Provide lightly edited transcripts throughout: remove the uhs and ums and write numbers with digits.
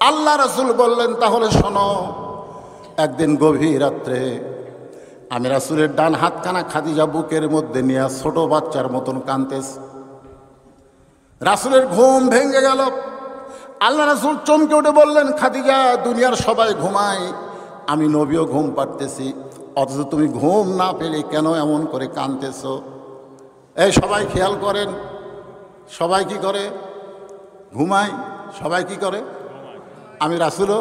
আল্লাহ রাসূল বললেন, তাহলে শোনো। একদিন গভীর রাত্রে আমি রাসূলের ডান হাতখানা খাদিজা বুকের মধ্যে নিয়ে ছোট বাচ্চার মতন কাঁদতেছে। রাসূলের ঘুম ভেঙে গেল। আল্লাহ রাসূল চমকে উঠে বললেন, খাদিজা, দুনিয়ার সবাই ঘুমায়, আমি নবীও ঘুম পাড়তেছি, অথচ তুমি ঘুম না পেলে কেন এমন করে কাঁদতেছো? এই সবাই খেয়াল করেন, সবাই কি করে? ঘুমায়। সবাই কি করে? আমি রাসূলও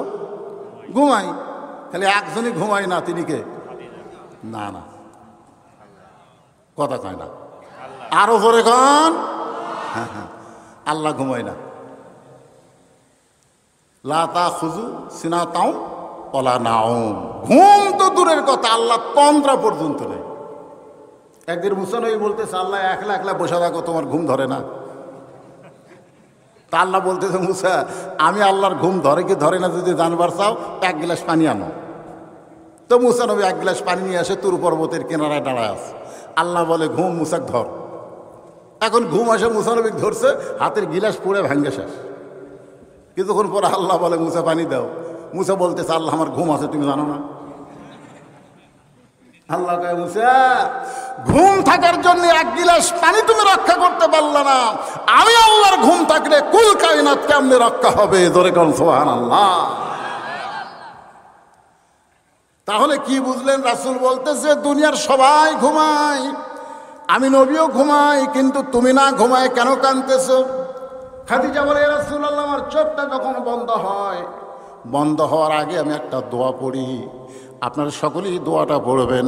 ঘুমাই। খালি একজনই ঘুমাই না, তিনি কে? না না, কথা কয় না, আরো জোরে কন। হ্যাঁ হ্যাঁ, আল্লাহ ঘুমায় না। লা তাখুযু সিনাতাও ওয়ালা নাওম। ঘুম তো দূরের কথা, আল্লাহ তন্দ্রা পর্যন্ত নেই। একদিন মুসা নবী বলতেছে, আল্লাহ একলা একলা বসে থাকো, তোমার ঘুম ধরে না? তা আল্লাহ বলতেছে, মুসা, আমি আল্লাহর ঘুম ধরে কি ধরে না যদি জানবার চাও, এক গ্লাস পানি আনো। তো মুসা নবী এক গ্লাস পানি নিয়ে আসে, তুর পর্বতের কিনারায় দাঁড়ায় আছে। আল্লাহ বলে, ঘুম মুসাক ধর। এখন ঘুম আসে, মুসা নবী ধরছে, হাতের গিলাস পুড়ে ভাঙ্গে শেষ। কিছুক্ষণ পরে আল্লাহ বলে, মুসা পানি দাও। মুসা বলতেছে, আল্লাহ আমার ঘুম আছে, তুমি জানো না? আল্লাহ কয়, মুসা, ঘুম থাকার জন্য এক গিলাস পানি তুমি রক্ষা করতে পারলে না, আমি আল্লাহর ঘুম থাকলে কুল কায়নাত কেমনে রক্ষা হবে? জোরে কোন সুবহানাল্লাহ। তাহলে কি বুঝলেন? রাসূল বলতেছে, দুনিয়ার সবাই ঘুমায়, আমি নবীও ঘুমাই, কিন্তু তুমি না ঘুমায় কেন কাঁদতেছো? খাদিজা বলে, ইয়া রাসূলুল্লাহ, আমার চোখটা যখন বন্ধ হয়, বন্ধ হওয়ার আগে আমি একটা দোয়া পড়ি, আপনারা সকলেই দোয়াটা পড়বেন।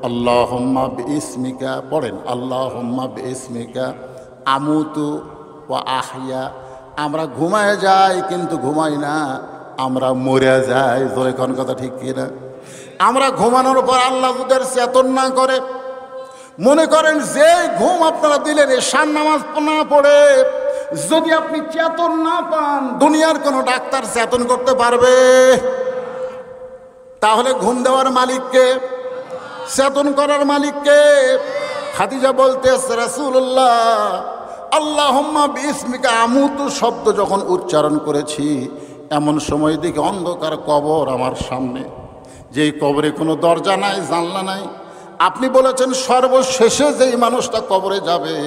আল্লাহুম্মা বিইসমিকা, পড়েন, আল্লাহুম্মা বিইসমিকা আমুতু ওয়া আহইয়া। আমরা ঘুমায় যাই কিন্তু ঘুমাই না, আমরা মরে যাই। জোরে কোন কথা ঠিক কিনা? আমরা ঘুমানোর পর আল্লাহ ওদের চেতন না করে, মনে করেন যে ঘুম আপনারা দিলেন এশার নামাজ না পড়ে যদি আপনি চেতন না পান, দুনিয়ার কোনো ডাক্তার চেতন করতে পারবে? তাহলে ঘুম দেওয়ার মালিককে, চেতন করার মালিককে? খাদিজা বলতেছে, রাসূলুল্লাহ, আল্লাহুম্মা বিইসমিকা আমুতু শব্দ যখন উচ্চারণ করেছি, এমন সময় দিকে অন্ধকার কবর আমার সামনে, যেই কবরে কোনো দরজা নাই, জানলা নাই। আপনি বলেছেন সর্বশেষে যেই মানুষটা কবরে যাবে,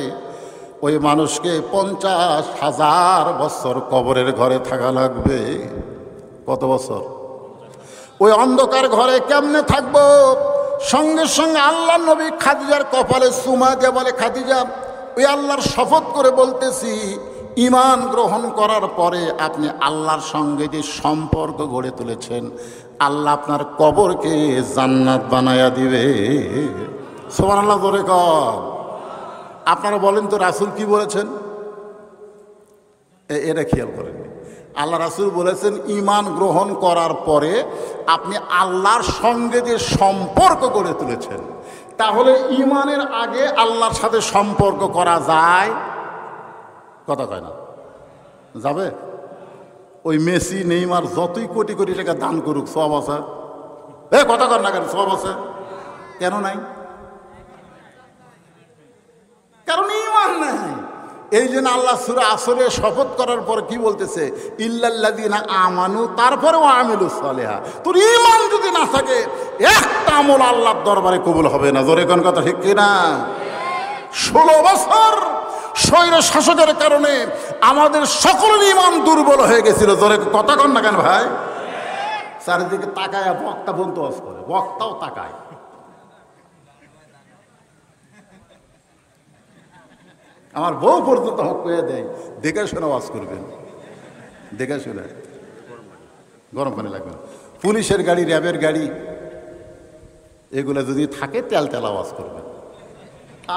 ওই মানুষকে 50,000 বছর কবরের ঘরে থাকা লাগবে। কত বছর? ওই অন্ধকার ঘরে কেমনে থাকবো? সঙ্গে সঙ্গে আল্লাহ নবী খাদিজার কপালে চুমা দিয়ে বলে, খাদিজা, ওই আল্লাহর শপথ করে বলতেছি, ঈমান গ্রহণ করার পরে আপনি আল্লাহর সঙ্গে যে সম্পর্ক গড়ে তুলেছেন, আল্লাহ আপনার কবরকে জান্নাত বানায়া দিবে। সুবহানাল্লাহ, জোরে কর। আপনারা বলেন তো, রাসূল কি বলেছেন? এটা খেয়াল করেন। আল্লাহ রাসূল বলেছেন, ঈমান গ্রহণ করার পরে আপনি আল্লাহর সঙ্গে যে সম্পর্ক গড়ে তুলেছেন, তাহলে ঈমানের আগে আল্লাহর সাথে সম্পর্ক করা যায়? কথা কয় না, যাবে? ওই মেসি নেইমার যতই কোটি কোটি টাকা দান করুক, সওয়াব আছে? কথা কর না কেন? সওয়াব আছে কেন নাই? কারণ ঈমান নাই। এই জন্য আল্লাহ সূরা আসরে শপথ করার পর কি বলতেছে? ইল্লাল্লাযীনা আমানু, তারপরে ওয়া আমিলুস সালিহাত। তোর ঈমান যদি না থাকে, একটা আমল আল্লাহর দরবারে কবুল হবে না। জোরে কোন কথা ঠিক কিনা? 16 বছর স্বৈর শাসকের কারণে আমাদের সকলের ঈমান দুর্বল হয়ে গেছিল। জোরে কথা কন না কেন ভাই? চারিদিকে তাকায় বক্তা বন্ধু ওয়াজ করে, বক্তাও তাকায়। আমার বউ পর্যন্ত হক করে দেয়, দেখে শুনে ওয়াজ করবেন, দেখে শুনে। গরম পানি লাগবে না। পুলিশের গাড়ি, র্যাবের গাড়ি, এগুলো যদি থাকে তেল তেল আওয়াজ করবেন।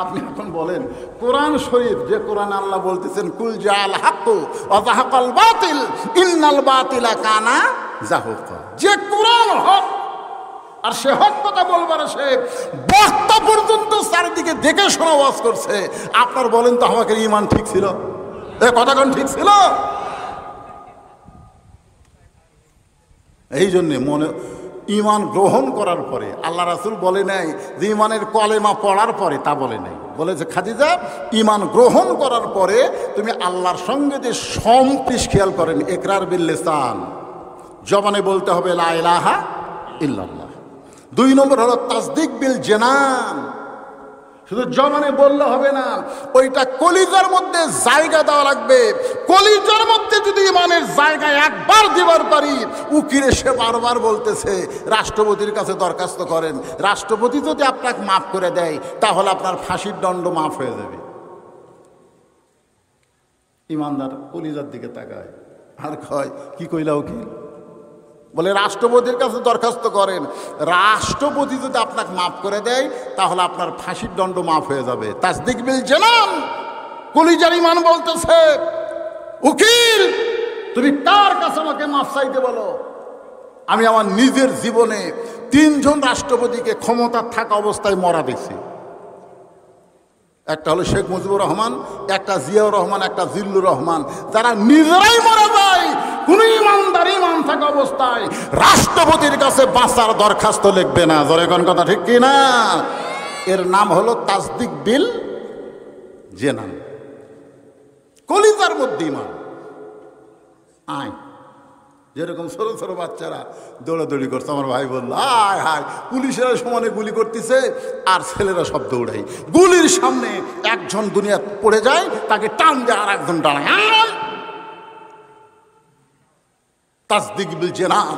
আপনি এখন বলেন, কোরআন শরীফ, যে কোরআন আল্লাহ বলতেছেন, কুল জাআল হাক্কু ওয়া যাহাকাল বাতিল ইন্নাল বাতিলা কানা যাহুকা, যে কোরআন হক, আর সে হক কথা বলবার সে বক্তা পর্যন্ত চারিদিকে দেখে শোনা ওয়াজ করছে। আপনার বলেন তো, আমাকে ঈমান ঠিক ছিল? কথা কোন ঠিক ছিল? এই জন্যে মনে ইমান গ্রহণ করার পরে। আল্লাহ রাসূল বলে নাই যে ইমানের কলেমা পড়ার পরে, তা বলে নাই। বলেছে খাদিজা ইমান গ্রহণ করার পরে তুমি আল্লাহর সঙ্গে যে সম্পৃক্ত, খেয়াল করেন, ইকরার বিল লিসান, জবানে বলতে হবে লা ইলাহা ইল্লাল্লাহ। 2 নম্বর হলো তাসদিক বিল জানান, শুধু জবানে বললে হবে না, ওইটা কলিজার মধ্যে জায়গা দেওয়া লাগবে। কলিজার মধ্যে যদি ইমানের জায়গা একবার দিবার পারি, উকিলে সে বারবার বলতেছে রাষ্ট্রপতির কাছে দরখাস্ত করেন, রাষ্ট্রপতি যদি আপনাকে মাফ করে দেয় তাহলে আপনার ফাঁসির দণ্ড মাফ হয়ে যাবে। ইমানদার কলিজার দিকে তাকায় আর কয় কি কইলা উকিল? বলে রাষ্ট্রপতির কাছে দরখাস্ত করেন, রাষ্ট্রপতি যদি আপনাকে মাফ করে দেয় তাহলে আপনার ফাঁসির দণ্ড মাফ হয়ে যাবে। তাসদিক বিল জানান, কলিজার ঈমান বলতেছে উকিল তুমি কার কাছে আমাকে মাফ চাইতে বলো? আমি আমার নিজের জীবনে 3 জন রাষ্ট্রপতিকে ক্ষমতা থাকা অবস্থায় মরা দেখছি। একটা হলো শেখ মুজিবুর রহমান, একটা জিয়াউর রহমান, একটা জিল্লুর রহমান, যারা নিজেরাই মারা যায়। কোন ইমানদার ইমান থাকা অবস্থায় রাষ্ট্রপতির কাছে বাঁচার দরখাস্ত লিখবে না। জোরে কোন কথা ঠিক কি না? এর নাম হলো তাসদিক বিল জানান, কলিজার মধ্যে ইমান। আয় যেরকম ছোট ছোট বাচ্চারা দৌড়াদৌড়ি করছে, আমার ভাই বলল আয় হায় পুলিশেরা সমানে গুলি করতেছে আর ছেলেরা সব দৌড়াই। গুলির সামনে একজন দুনিয়া পড়ে যায়, তাকে টান দেয় আর একজন দাঁড়ায়। তাসদিক বিল জানান,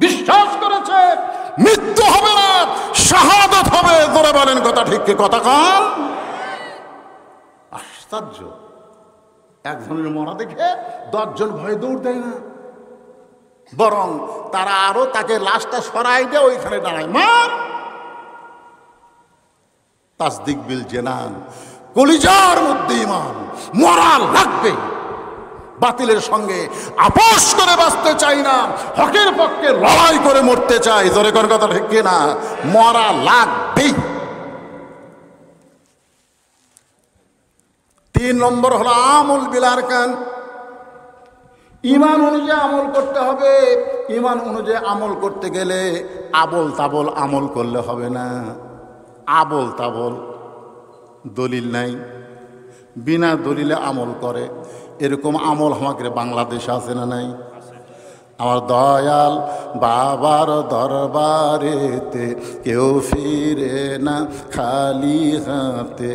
বিশ্বাস করেছে মৃত্যু হবে না, শাহাদাত হবে। জোরে বলেন কথা ঠিক কি কথা কন? আশ্চর্য, একজনের মরা দেখে 10 জন ভয়ে দৌড় দেয় না, বরং তারা আরো তাকে লাশটা সরাই দিয়ে ওইখানে দাঁড়ায়, মার। তাসদিক বিল জানান, কলিজার মধ্যে ঈমান, মরা লাগবে। বাতিলের সঙ্গে আপোষ করে বাঁচতে চাই না, হকের পক্ষে লড়াই করে মরতে চাই। জোরে কোন কথা ঠিক কি না? মরা লাগবেই। 3 নম্বর হলো আমল বিল আরকান, ঈমান অনুযায়ী আমল করতে হবে। ঈমান অনুযায়ী আমল করতে গেলে আবল তাবল আমল করলে হবে না। আবল তাবল দলিল নাই, বিনা দলিলে আমল করে, এরকম আমল আমাদের বাংলাদেশে আছে না নাই? আমার দয়াল বাবার দরবারেতে কেউ ফিরে না খালি হাতে।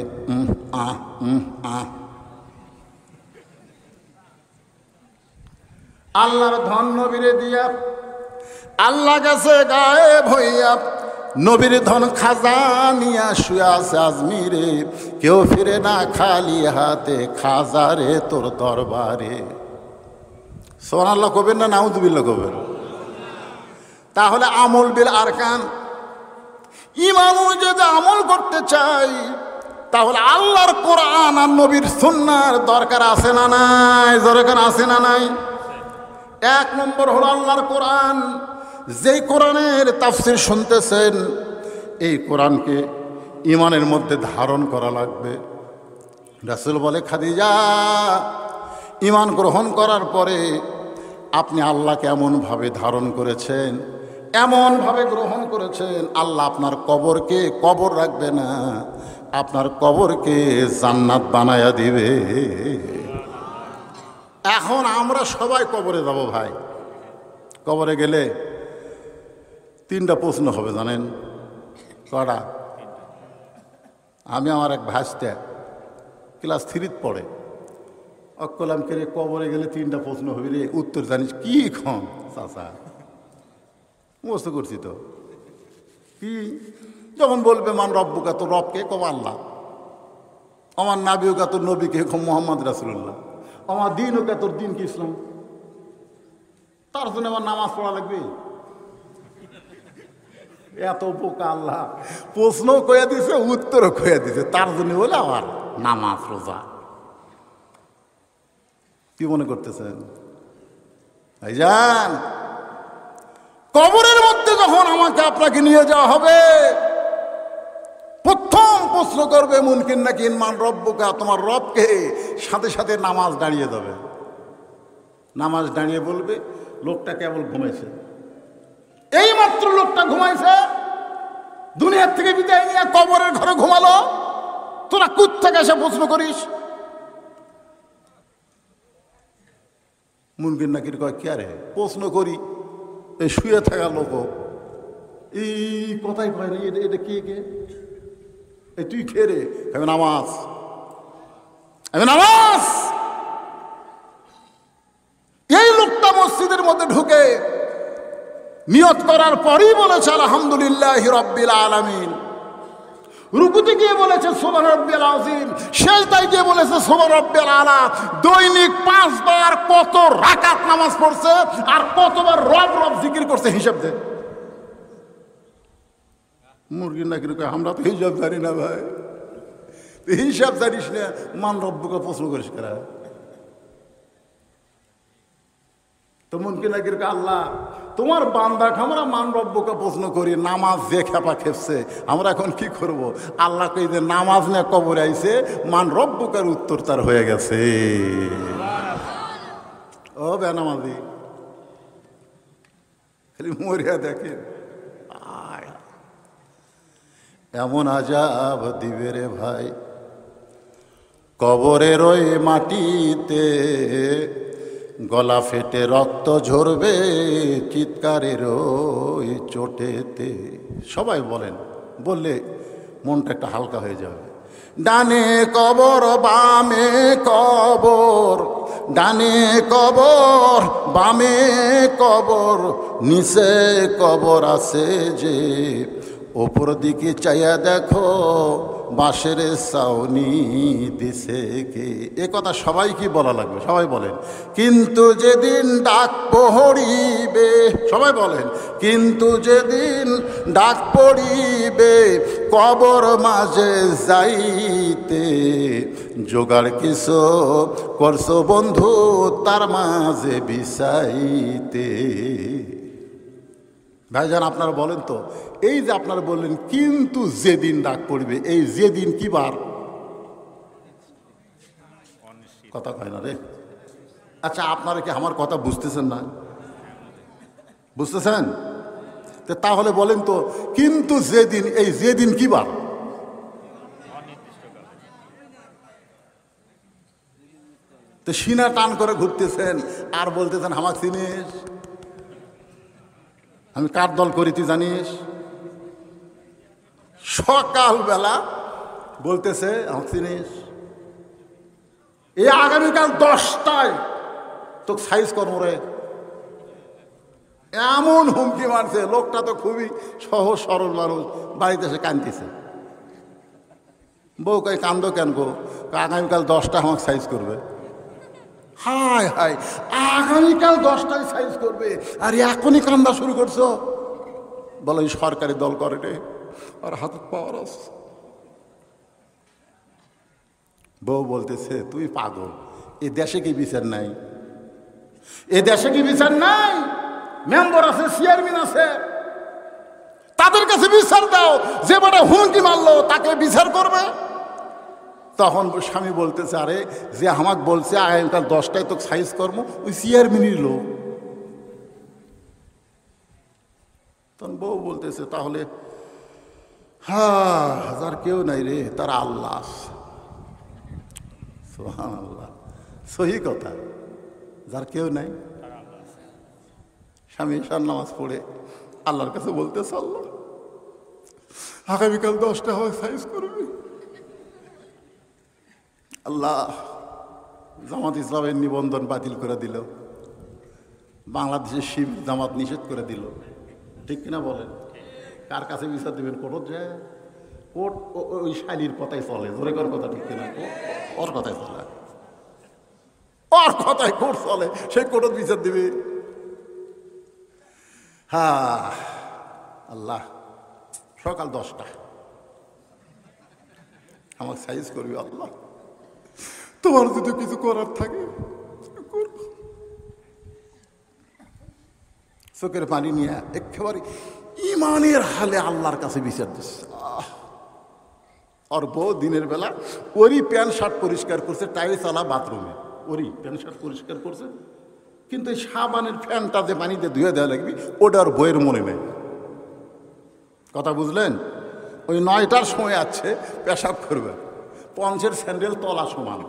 আল্লাহর ধন নবীরে দিয়া আল্লাহ গেছে গায়েব হইয়া, নবীর ধন খাজা নিয়া শুয়ে আছে আজমিরে, কেউ ফিরে না খালি হাতে খাজারে তোর দরবারে। সুবহানাল্লাহ কবেন না নাউযুবিল্লাহ কবেন? তাহলে আমল বিল আরকান, ঈমান অনুযায়ী আমল করতে চাই তাহলে আল্লাহর কোরআন আর নবীর সুন্নাহর দরকার আছে না নাই? জোরে কোন আছে না নাই? 1 নম্বর হলো আল্লাহর কোরআন। যেই কোরআনের তাফসীর শুনতেছেন, এই কোরআনকে ঈমানের মধ্যে ধারণ করা লাগবে। রাসূল বলে খাদিজা ঈমান গ্রহণ করার পরে আপনি আল্লাহকে এমনভাবে ধারণ করেছেন, এমনভাবে গ্রহণ করেছেন, আল্লাহ আপনার কবরকে কবর রাখবে না, আপনার কবরকে জান্নাত বানায়া দিবে। এখন আমরা সবাই কবরে যাব ভাই। কবরে গেলে 3টা প্রশ্ন হবে জানেন কটা? আমি আমার এক ভাইস্তা ক্লাস 3 পড়ে অকলাম করে কবরে গেলে 3টা প্রশ্ন হবে রে, উত্তর জানিস কি? খন চাচা মস্ত করছি তো কি? যখন বলবে মান রব্বুকা, তোর রবকে কম আল্লাহ, আমার নাবিউকা তোর নবীকে কম মোহাম্মদ রাসূলুল্লাহ, আমার দিন ওকে তোর দিন কি ইসলাম, তার জন্য আমার নামাজ পড়া লাগবে। এত বোকা আল্লাহ, প্রশ্ন কয়ে দিছে উত্তরও কয়ে দিছে, তার জন্য বলে আবার নামাজ রোজা। কি মনে করতেছেন ভাইজান? কবরের মধ্যে যখন আমাকে আপনাকে নিয়ে যাওয়া হবে, প্রথম প্রশ্ন করবে মুনকিন নাকি মান রব্বুকা, তোমার রবকে। সাথে সাথে নামাজ দাঁড়িয়ে যাবে, নামাজ দাঁড়িয়ে বলবে লোকটা কেবল ঘুমাইছে, এই মাত্র লোকটা ঘুমাইছে, দুনিয়ার থেকে বিদায় নিয়ে কবরের ঘরে ঘুমালো, তোরা কোত্থেকে এসে প্রশ্ন করিস? মুনকির নাকির কয় কে রে প্রশ্ন করি, এই শুয়ে থাকা লোক এই কথাই কয় না, এটা কে কে? এই তুই খেয়ে রে? আমি নামাজ, আমি নামাজ। এই লোকটা মসজিদের মধ্যে ঢুকে নিয়ত করার পরই বলেছে আলহামদুলিল্লাহি রাব্বিল আলামিন। রুকুতে গিয়ে বলেছে সুবহান রাব্বিল আযীম, সিজদায় গিয়ে বলেছে সুবহান রাব্বিল আলা। দৈনিক 5 বার কত রাকাত নামাজ পড়ছে আর কতবার রব রব জিকির করছে হিসাব দে। মুরগি নাকি আমরা তো হিসাব জানি না ভাই। হিসাব জানিস না, মান রব্বুকে প্রশ্ন করিস কারা? তো মুনকি নাকির আল্লাহ তোমার বান্দা আমরা মান রব্বুকে প্রশ্ন করি, নামাজ যে খেপা খেপছে আমরা এখন কি করব? আল্লাহ কই যে নামাজ নিয়ে কবরে আইছে, মান রব্বুকের উত্তর তার হয়ে গেছে। ও বেনামাজি খালি মরিয়া দেখেন, এমন আজাব দিবে রে ভাই কবরের ওই মাটিতে, গলা ফেটে রক্ত ঝরবে চিৎকারের ওই চোটেতে। সবাই বলেন, বললে মনটা একটা হালকা হয়ে যাবে। ডানে কবর বামে কবর, ডানে কবর বামে কবর, নিচে কবর আছে যে, ওপর দিকে চাইয়া দেখো বাঁশের ছাউনি দিছে কে। এ কথা সবাই কি বলা লাগবে? সবাই বলেন। কিন্তু যেদিন ডাক পড়িবে, সবাই বলেন, কিন্তু যেদিন ডাক পড়িবে কবর মাঝে যাইতে, জোগাড় কিছু করছো বন্ধু তার মাঝে বিছাইতে। ভাইজান আপনারা বলেন তো, এই যে আপনারা বললেন কিন্তু যেদিন ডাক পড়বে, এই যেদিন কি বার? কথা কয় না রে। আচ্ছা আপনারা কি আমার কথা বুঝতেছেন না? বুঝতেছেন? তো তাহলে বলেন তো কিন্তু যেদিন, এই যেদিন কি বার? তো সিনা টান করে ঘুরতেছেন আর বলতেছেন আমাকে চিনিস, আমি কার দল করি তুই জানিস? সকালবেলা বলতেছে আমাকে চিনিস, এই আগামীকাল 10টায় তোকে সাইজ করবো রে, এমন হুমকি মারছে। লোকটা তো খুবই সহজ সরল মানুষ, বাড়িতে এসে কাঁদতেছে। বউ কই কান্দো কেন গো? আগামীকাল 10টা আমাকে সাইজ করবে। হায় হায়, আগামীকাল 10টায় সাইজ করবে আর এখনই কান্দা শুরু করছো? বলো এই সরকারি দল করে রে, আর হাত পাওয়ার আছে। বউ বলতেছে তুই পাগল, এ দেশে কি বিচার নাই? এ দেশে কি বিচার নাই? মেম্বার আছে, চেয়ারম্যান আছে, তাদের কাছে বিচার দাও। যে বড় হুমকি মারলো তাকে বিচার করবে। তখন স্বামী বলতেছে আরে যে আমাকে বলছে আগামীকাল 10টায় তোকে সাইজ করবো, ওই চেয়ারম্যানের লোক। তখন বউ বলতেছে তাহলে হ্যাঁ, যার কেউ নাই রে তার আল্লাহ। সুবহানাল্লাহ, সহি কথা, যার কেউ নাই। স্বামী ঈশার নামাজ পড়ে আল্লাহর কাছে বলতেছে আল্লাহ আগামীকাল 10টা হয় সাইজ করবে। আল্লাহ জামাত ইসলামের নিবন্ধন বাতিল করে দিল, বাংলাদেশের শিব জামাত নিষেধ করে দিল, ঠিক কিনা বলেন? কার কাছে বিচার দেবেন? কোর্ট যায়, কোর্ট ওই শালির কথাই চলে, জোরে কর কথা, ঠিক কিনা? ওর কথাই চলে, ওর কথাই কোর্ট চলে, সেই কোর্ট বিচার দিবে। হ্যাঁ আল্লাহ সকাল 10টা আমাকে সাইজ করবি। আল্লাহ তোমার যদি কিছু করার থাকে চোখের পানি নিয়ে একেবারে ইমানের হালে আল্লাহর কাছে বিচার দিচ্ছে। আর বউ দিনের বেলা ওরই প্যান্ট শার্ট পরিষ্কার করছে, টাইলস আলা বাথরুমে, ওরই প্যান্ট শার্ট পরিষ্কার করছে, কিন্তু এই সাবানের ফ্যানটা যে পানিতে ধুয়ে দেওয়া লাগবে ওটার বইয়ের মনে নেই। কথা বুঝলেন? ওই 9টার সময় আছে পেশাব করবে, পঞ্চের স্যান্ডেল তলা সমান।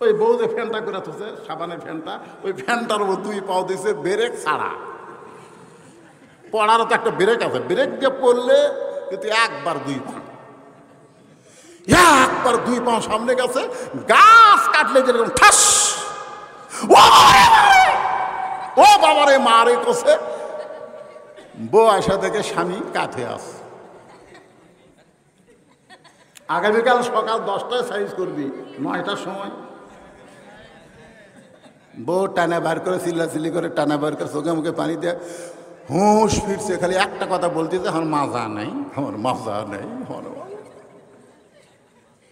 ওই বউ যে ফ্যানটা করে থুছে সাবানের ফ্যানটা, ওই ফ্যানটার উপর 2 পাও দিয়েছে ব্রেক ছাড়া। পড়ারও তো একটা ব্রেক আছে, ব্রেক দিয়ে পড়লে কিন্তু একবার 2 পা সামনে গেছে, গাছ কাটলে যেরকম ঠাস, ও বাবারে মারে কষে। বউ আসা দেখে স্বামী কাঁথে আছে। আগামীকাল সকাল 10টায় সাইজ করবি, 9টার সময়। বউ টানা বার করে চিল্লাচিল্লি করে টানা বার করে চোখে মুখে পানি দিয়ে হুঁশ ফিরছে, খালি একটা কথা বলতেছে, আমার মাজা নেই, আমার মাজা নেই।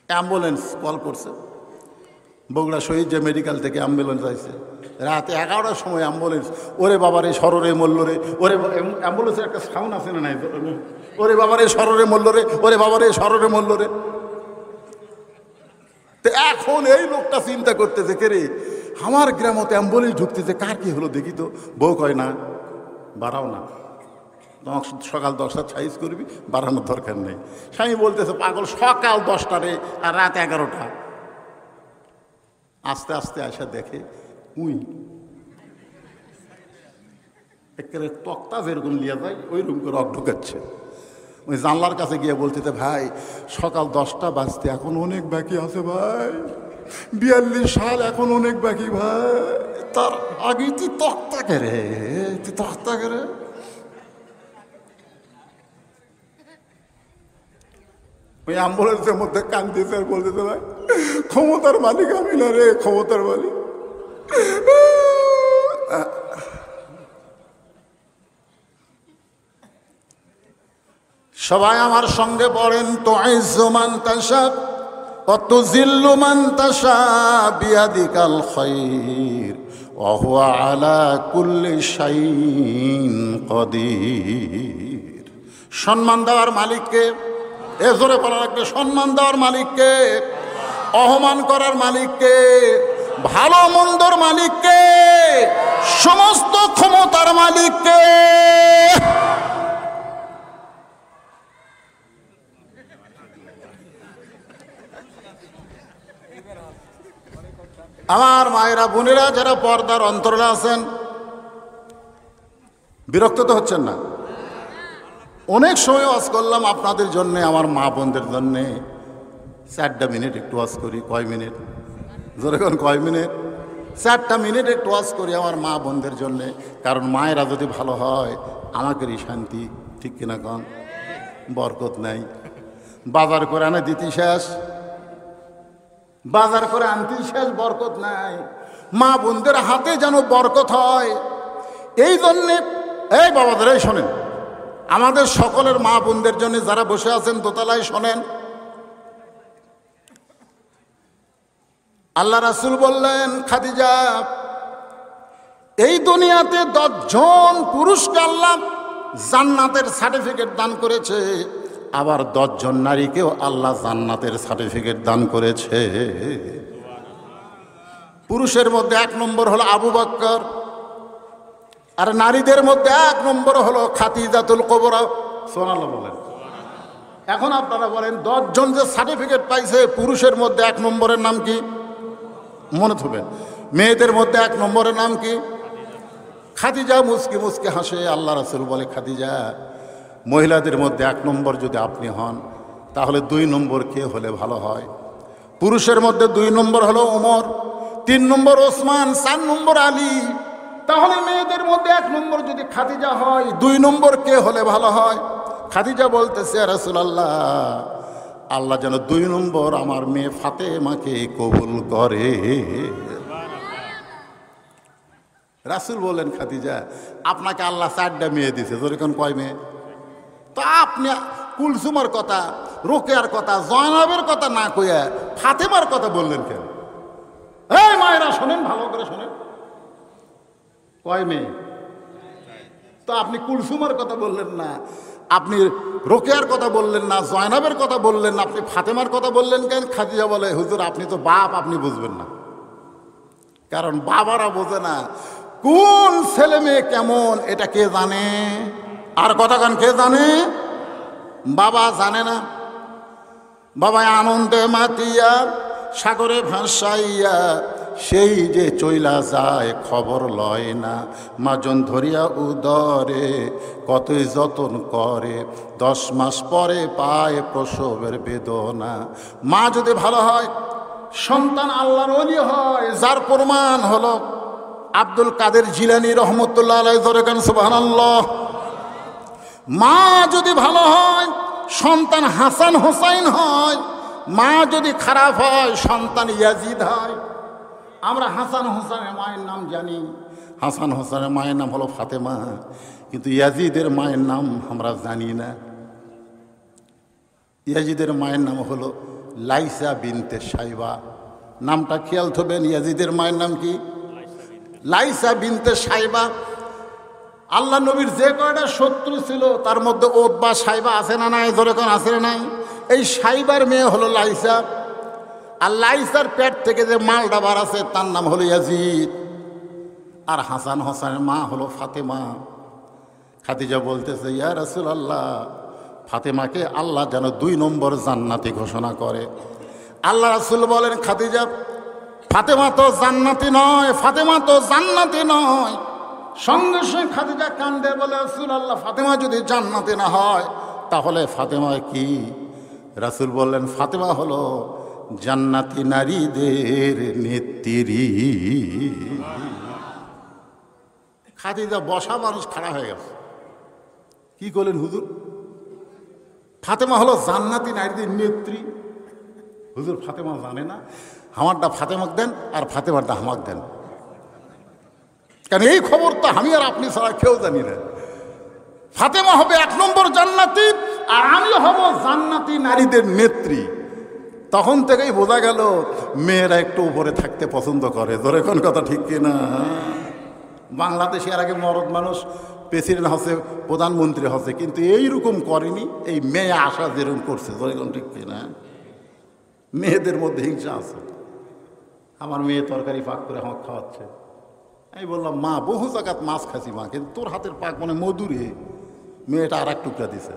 অ্যাম্বুলেন্স কল করছে, বগুড়া শহীদ যে মেডিকেল থেকে অ্যাম্বুলেন্স আসছে রাতে 11টার সময় অ্যাম্বুলেন্স। ওরে বাবার এই সররে মরল রে, ওরে অ্যাম্বুলেন্সের একটা সাউন্ড আছে না নাই, ওরে বাবার এই সররে মরল রে, ওরে বাবার এই সররে মরল রে। তো এখন এই লোকটা চিন্তা করতেছে, কে রে আমার গ্রামতে অ্যাম্বুলেন্স ঢুকতেছে, কার কি হলো দেখি তো। বউ কয় না বাড়াও না, সকাল 10টা সাইজ করবি, বাড়ানোর দরকার নেই। স্বামী বলতেছে পাগল, সকাল 10টারে আর রাত 11টা। আস্তে আস্তে আসা দেখে একেবারে তক্তা যেরকম লিয়া যায় ওই রকম করে রক ঢুকাচ্ছে। ওই জানলার কাছে গিয়ে বলতেছে, ভাই সকাল 10টা বাজতে এখন অনেক বাকি আছে ভাই, 42 সাল এখন অনেক বাকি ভাই। তার আগে তুই তক্তা কেরে, তুই তক্তা কেরে। ওই অ্যাম্বুলেন্সের মধ্যে কান্দিছে আর বলতেছে, ভাই ক্ষমতার মালিক আমি না রে, ক্ষমতার মালিক। সবাই আমার সঙ্গে পড়েন, তো আইজ্জু মান তাশা ওয়া তুযিল্লু মান তাশা বিয়াদিকাল খায়র ওয়া হুয়া আলা কুল্লি শাইইন কাদির। সম্মান দেওয়ার মালিককে, এ জোরে বলা লাগবে, সম্মান দেওয়ার মালিককে, অপমান করার মালিককে, ভালো মন্দর মালিককে, সমস্ত ক্ষমতার মালিককে। আমার মায়েরা বোনেরা যারা পর্দার অন্তরে আছেন, বিরক্ত তো হচ্ছেন না? অনেক সময় ওয়াজ করলাম আপনাদের জন্যে, আমার মা বোনদের জন্যে। 4টা মিনিট একটু ওয়াজ করি, কয় মিনিট যেরকম, কয় মিনিট, 4টা মিনিট একটু ওয়াজ করি আমার মা বোনদের জন্যে। কারণ মায়েরা যদি ভালো হয় আমাদেরই শান্তি, ঠিক কিনা কন? বরকত নাই, বাজার করে আনে দিতি শেষ, বাজার করে আনতে শেষ, বরকত নাই। মা বোনদের হাতে যেন বরকত হয়, এই জন্যে এই বাবাদের এই শোনেন, আমাদের সকলের মা বোনদের জন্য যারা বসে আছেন দোতলায় শোনেন। আল্লাহ রাসূল বললেন, খাদিজা এই দুনিয়াতে 10 জন পুরুষকে আল্লাহ জান্নাতের সার্টিফিকেট দান করেছে, আবার 10 জন নারীকেও আল্লাহ জান্নাতের সার্টিফিকেট দান করেছে। পুরুষের মধ্যে 1 নম্বর হলো আবু বকর, আর নারীদের মধ্যে 1 নম্বর হলো খাদিজাতুল কুবরা। সুবহানাল্লাহ বলেন। এখন আপনারা বলেন 10 জন যে সার্টিফিকেট পাইছে, পুরুষের মধ্যে 1 নম্বরের নাম কি? মনে থাকবেন। মেয়েদের মধ্যে 1 নম্বরের নাম কি? খাদিজা। মুসকি মুসকি হাসে আল্লাহ রাসূল বলে, খাদিজা মহিলাদের মধ্যে 1 নম্বর যদি আপনি হন, তাহলে 2 নম্বর কে হলে ভালো হয়? পুরুষের মধ্যে 2 নম্বর হলো ওমর, 3 নম্বর ওসমান, 4 নম্বর আলী। তাহলে মেয়েদের মধ্যে 1 নম্বর যদি খাদিজা হয়, 2 নম্বর কে হলে ভালো হয়? খাদিজা বলতেছে, রাসূলুল্লাহ আল্লাহ যেন 2 নম্বর আমার মেয়ে ফাতেমাকে কবুল করে। রাসূল বলেন, খাদিজা আপনাকে আল্লাহ 4টা মেয়ে দিছে, যেরকম কয় মেয়ে? তো আপনি কুলসুমার কথা, রোকেয়ার কথা, জয়নাবের কথা না কইয়া ফাতেমার কথা বললেন কেন? এই মায়েরা শোনেন, ভালো করে শোনেন, কয় মেয়ে? তো আপনি কুলসুমার কথা বললেন না, আপনি রোকেয়ার কথা বললেন না, জয়নাবের কথা বললেন না, আপনি ফাতেমার কথা বললেন কেন? খাদিজা বলে, হুজুর আপনি তো বাপ, আপনি বুঝবেন না। কারণ বাবারা বোঝে না কোন ছেলে মেয়ে কেমন, এটা কে জানে? আর কথাখান কে জানে? বাবা জানে না। বাবা আনন্দে মাতিয়া সাগরে ভাসাইয়া সেই যে চইলা যায় খবর লয় না। মাজন ধরিয়া উদরে কতই যতন করে, 10 মাস পরে পায় প্রসবের বেদনা। মা যদি ভালো হয় সন্তান আল্লাহর ওলি হয়, যার প্রমাণ হলো আব্দুল কাদের জিলানী রহমতুল্লাহ আলাইহি দরকান সুবহানাল্লাহ। মা যদি ভালো হয় সন্তান হাসান হোসাইন হয়, মা যদি খারাপ হয় সন্তান ইয়াজিদ হয়। আমরা হাসান হোসেনের মায়ের নাম জানি, হাসান হোসেনের মায়ের নাম হলো ফাতেমা, কিন্তু ইয়াজিদের মায়ের নাম আমরা জানি না। ইয়াজিদের মায়ের নাম হলো লাইসা বিনতে সাইবা। নামটা খেয়াল থবেন, ইয়াজিদের মায়ের নাম কি? লাইসা বিনতে সাইবা। আল্লাহ নবীর যে কয়টা শত্রু ছিল তার মধ্যে ওতবা সাইবা আছে না নাই? ধরে কোন আছে না নাই? এই সাইবার মেয়ে হলো লাইসা। আর লাইসার পেট থেকে যে মালটা বার আছে তার নাম হলো ইয়াজিদ। আর হাসান হোসেনের মা হলো ফাতেমা। খাদিজা বলতেছে, ইয়া রাসূলুল্লাহ, ফাতেমাকে আল্লাহ যেন 2 নম্বর জান্নাতি ঘোষণা করে। আল্লাহ রাসূল বলেন, খাদিজা ফাতেমা তো জান্নাতি নয়, ফাতেমা তো জান্নাতি নয়। সঙ্গে সঙ্গে খাদিজা কান্দে বলে, রাসূলুল্লাহ, ফাতেমা যদি জান্নাতি না হয় তাহলে ফাতেমা কি? রাসূল বললেন, ফাতেমা হলো জান্নাতি নারীদের নেত্রী। খাদিজা বসা মানুষ খাড়া হয়ে গেছে। কি করলেন হুজুর? ফাতেমা হলো জান্নাতি নারীদের নেত্রী। হুজুর ফাতেমা জানে না? আমারটা ফাতেমাক দেন আর ফাতেমারটা আমাকে দেন, কারণ এই খবর তো আমি আর আপনি ছাড়া কেউ জানি না। ফাতেমা হবে 1 নম্বর জান্নাতি আর আমি হব জান্নাতি নারীদের নেত্রী। তখন থেকেই বোঝা গেল মেয়েরা একটু উপরে থাকতে পছন্দ করে। ধরে কোন কথা ঠিক কিনা? বাংলাদেশে এর আগে মরদ মানুষ প্রেসিডেন্ট হচ্ছে, প্রধানমন্ত্রী হচ্ছে, কিন্তু এইরকম করেনি। এই মেয়ে আশা যেরকম করছে, ধরে কোন ঠিক কিনা? মেয়েদের মধ্যে হিংসা আছে। আমার মেয়ে তরকারি পাক করে আমাকে খাওয়াচ্ছে। আমি বললাম, মা বহু জায়গাত মাছ খাচ্ছি মা, কিন্তু তোর হাতের পাক মানে মধুরে। মেয়েটা আর 1 টুকরা দিছে।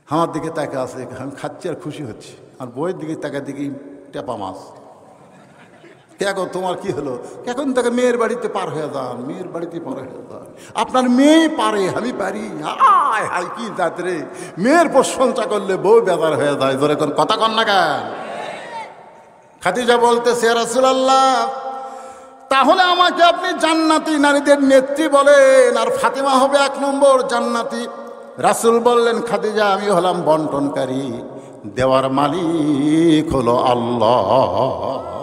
আমার দিকে তাকে আছে, আমি খাচ্ছি আর খুশি হচ্ছি। আর বইয়ের দিকে তাকা দিকে টেপা মাছ। কেগো তোমার কি হলো? এখন তাকে মেয়ের বাড়িতে পার হয়ে যান, মেয়ের বাড়িতে পার হয়ে যান। আপনার মেয়ে পারে, আমি পারি। হায় হায় কি জাত রে! মেয়ের প্রশংসা করলে বউ বেজার হয়ে যায়। ধরে কোন কথা কন না কেন? খাদিজা বলতেছে, ইয়া রাসূলুল্লাহ, তাহলে আমাকে আপনি জান্নাতি নারীদের নেত্রী বলেন, আর ফাতেমা হবে 1 নম্বর জান্নাতি। রাসূল বললেন, খাদিজা আমি হলাম বন্টনকারী, দেওয়ার মালিক হলো আল্লাহ।